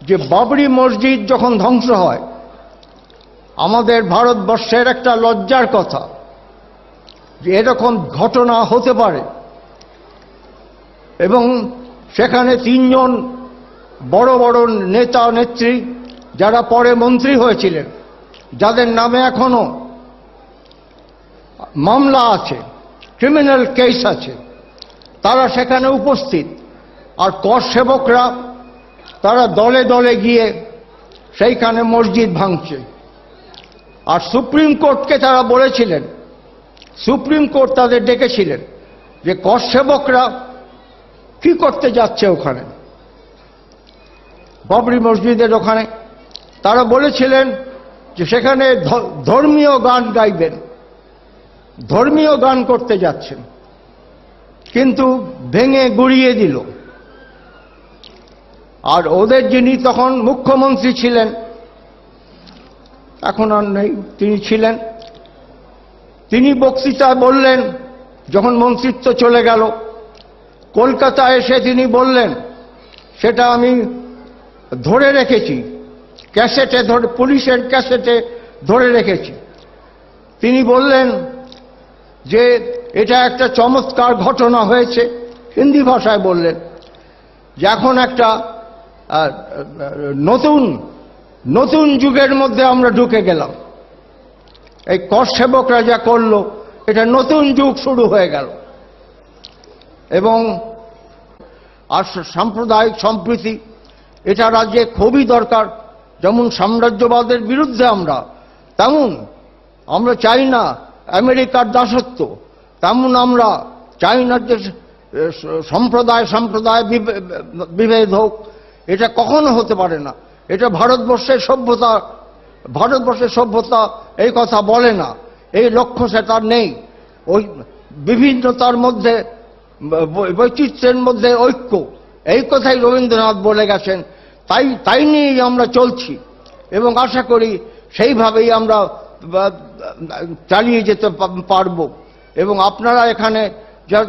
যে বাবরি মসজিদ যখন ধ্বংস হয়, আমাদের ভারতবর্ষের একটা লজ্জার কথা যে এরকম ঘটনা হতে পারে। এবং সেখানে 3 জন বড় বড় নেতা নেত্রী যারা পরে মন্ত্রী হয়েছিলেন, যাদের নামে এখনো মামলা আছে, ক্রিমিনাল কেস আছে, তারা সেখানে উপস্থিত। আর কর সেবকরা তারা দলে দলে গিয়ে সেইখানে মসজিদ ভাঙছে। আর সুপ্রিম কোর্টকে তারা বলেছিলেন, সুপ্রিম কোর্ট তাদের ডেকেছিলেন যে কর সেবকরা কি করতে যাচ্ছে ওখানে বাবরি মসজিদের ওখানে। তারা বলেছিলেন যে সেখানে ধর্মীয় গান গাইবেন, ধর্মীয় গান করতে যাচ্ছেন, কিন্তু ভেঙে গুড়িয়ে দিল। আর ওদের যিনি তখন মুখ্যমন্ত্রী ছিলেন, এখন আর নেই, তিনি ছিলেন, তিনি বক্তৃতায় বললেন, যখন মন্ত্রিত্ব চলে গেল, কলকাতায় এসে তিনি বললেন, সেটা আমি ধরে রেখেছি, ক্যাসেটে ধরে, পুলিশের ক্যাসেটে ধরে রেখেছি। তিনি বললেন যে এটা একটা চমৎকার ঘটনা হয়েছে, হিন্দি ভাষায় বললেন, যে এখন একটা নতুন যুগের মধ্যে আমরা ঢুকে গেলাম। এই কর সেবকরা যা করলো, এটা নতুন যুগ শুরু হয়ে গেল। এবং আর সাম্প্রদায়িক সম্প্রীতি এটা রাজ্যে খুবই দরকার। যেমন সাম্রাজ্যবাদের বিরুদ্ধে আমরা, তেমন আমরা চাই না আমেরিকার দাসত্ব, তেমন আমরা চাই না যে সম্প্রদায় বিভেদ হোক। এটা কখনো হতে পারে না। এটা ভারতবর্ষের সভ্যতা এই কথা বলে না, এই লক্ষ্য সেটার নেই। ওই বিভিন্নতার মধ্যে, বৈচিত্র্যের মধ্যে ঐক্য, এই কথাই রবীন্দ্রনাথ বলে গেছেন। তাই নিয়েই আমরা চলছি এবং আশা করি সেইভাবেই আমরা চালিয়ে যেতে পারব। এবং আপনারা এখানে যা